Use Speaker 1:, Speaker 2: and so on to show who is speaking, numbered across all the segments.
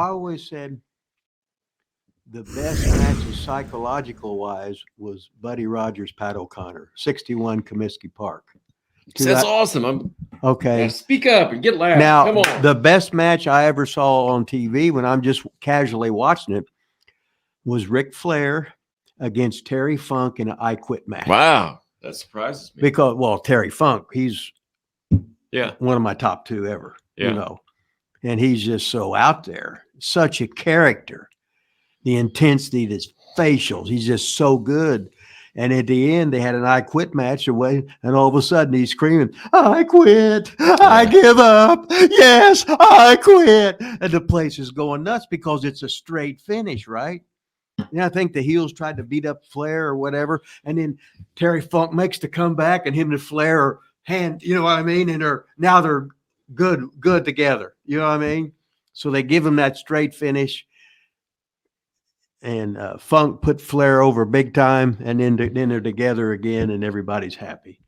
Speaker 1: I always said the best matches psychological wise was Buddy Rogers, Pat O'Connor, 61 Comiskey Park.
Speaker 2: That's awesome.
Speaker 1: Okay.
Speaker 2: Now speak up and get loud.
Speaker 1: Now,
Speaker 2: Come on.
Speaker 1: the best match I ever saw on TV when I'm just casually watching it was Ric Flair against Terry Funk in an I Quit match.
Speaker 2: Wow. That surprises me.
Speaker 1: Because, well, Terry Funk, he's one of my top two ever,
Speaker 2: you
Speaker 1: know. And he's just so out there, such a character. The intensity, his facials, he's just so good. And at the end, they had an I Quit match away, and all of a sudden he's screaming, I quit, I give up, yes, I quit. And the place is going nuts because it's a straight finish, right? And I think the heels tried to beat up Flair or whatever, and then Terry Funk makes the comeback, and him and Flair are you know what I mean? And now they're good together. You know what I mean? So they give him that straight finish. And Funk put Flair over big time, and then they're together again, and everybody's happy.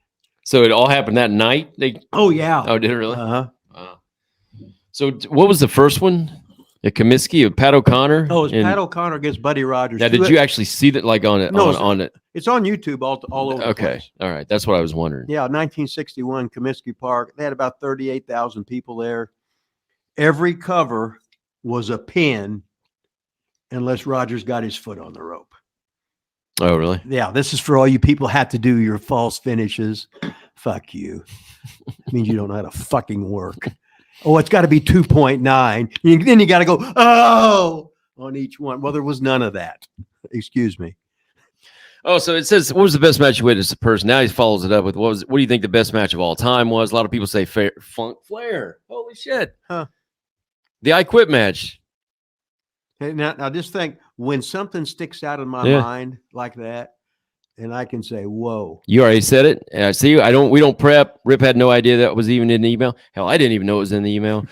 Speaker 2: So it all happened that night?
Speaker 1: Oh, yeah.
Speaker 2: Oh, did it really?
Speaker 1: Uh-huh.
Speaker 2: Wow. So what was the first one? At Comiskey of Pat O'Connor?
Speaker 1: Oh, it's Pat O'Connor against Buddy Rogers.
Speaker 2: Now, did you actually see that on it?
Speaker 1: No,
Speaker 2: on it?
Speaker 1: It's on YouTube all over the place.
Speaker 2: All right. That's what I was wondering.
Speaker 1: Yeah, 1961, Comiskey Park. They had about 38,000 people there. Every cover was a pin unless Rogers got his foot on the rope.
Speaker 2: Oh, really?
Speaker 1: Yeah, this is for all you people have to do your false finishes. Fuck you. It means you don't know how to fucking work. Oh, it's got to be 2.9. Then you got to go, on each one. Well, there was none of that. Excuse me.
Speaker 2: Oh, so it says, what was the best match you witnessed in person? Now he follows it up with, what do you think the best match of all time was? A lot of people say Funk Flair. Holy shit.
Speaker 1: Huh.
Speaker 2: The I Quit match.
Speaker 1: Hey, now just think, when something sticks out in my mind like that, and I can say, whoa.
Speaker 2: You already said it. And I see. We don't prep. Rip had no idea that was even in the email. Hell, I didn't even know it was in the email.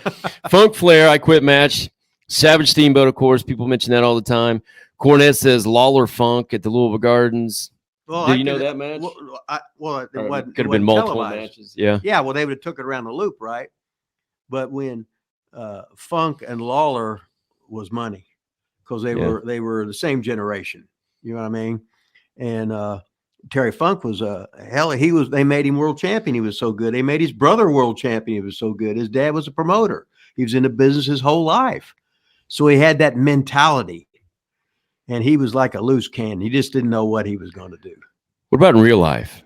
Speaker 2: Funk Flair, I Quit match. Savage Steamboat, of course. People mention that all the time. Cornette says Lawler Funk at the Louisville Gardens.
Speaker 1: Well,
Speaker 2: do you know that match?
Speaker 1: It
Speaker 2: could have been multiple matches. Yeah.
Speaker 1: Yeah, well, they would have took it around the loop, right? But when Funk and Lawler was money, because they were the same generation. You know what I mean? And Terry Funk was they made him world champion. He was so good. They made his brother world champion. He was so good. His dad was a promoter. He was in the business his whole life. So he had that mentality. And he was like a loose cannon. He just didn't know what he was going to do.
Speaker 2: What about in real life?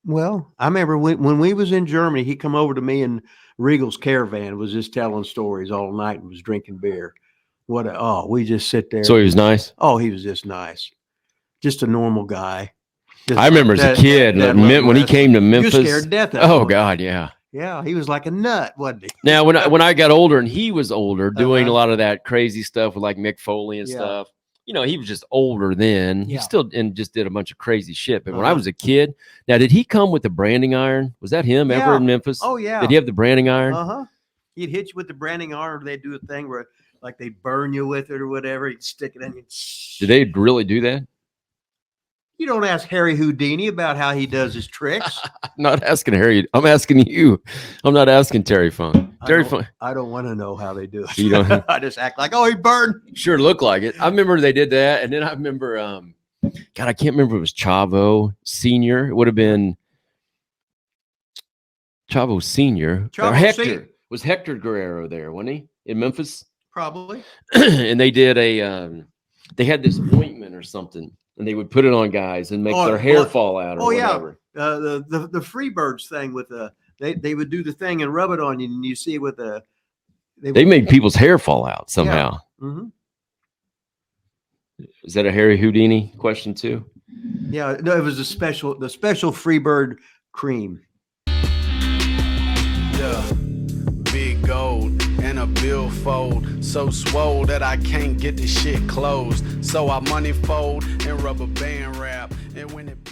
Speaker 1: Well, I remember when we was in Germany, he come over to me and Regal's Caravan, was just telling stories all night and was drinking beer. We just sit there.
Speaker 2: So he was nice?
Speaker 1: Oh, he was just nice. Just a normal guy.
Speaker 2: I remember as a kid, when he came to Memphis.
Speaker 1: You were scared to death of him.
Speaker 2: Oh, God, yeah.
Speaker 1: Yeah, he was like a nut, wasn't he?
Speaker 2: Now, when I got older and he was older, doing a lot of that crazy stuff with like Mick Foley and stuff, you know, he was just older then. He still just did a bunch of crazy shit. But when I was a kid, now, did he come with the branding iron? Was that him ever in Memphis?
Speaker 1: Oh, yeah.
Speaker 2: Did he have the branding iron?
Speaker 1: Uh-huh. He'd hit you with the branding iron, or they'd do a thing where like they burn you with it or whatever. He'd stick it in you.
Speaker 2: Did they really do that?
Speaker 1: You don't ask Harry Houdini about how he does his tricks.
Speaker 2: I'm not asking Harry. I'm asking you. I'm not asking Terry Funk.
Speaker 1: I don't want to know how they do it.
Speaker 2: You don't.
Speaker 1: I just act like, he burned.
Speaker 2: Sure looked like it. I remember they did that. And then I remember, God, I can't remember if it was Chavo Sr. It would have been Chavo Sr. Or Hector. Was Hector Guerrero there, wasn't he? In Memphis?
Speaker 1: Probably.
Speaker 2: And they did they had this ointment or something. And they would put it on guys and make their hair fall out or whatever.
Speaker 1: The Freebirds thing with they would do the thing and rub it on you, and you see with they
Speaker 2: made people's hair fall out somehow.
Speaker 1: Yeah. Mm-hmm.
Speaker 2: Is that a Harry Houdini question too?
Speaker 1: Yeah, no, it was the special Freebird cream.
Speaker 3: Yeah. Big gold and a billfold, so swole that I can't get the shit closed. So I money fold and rubber band wrap, and when it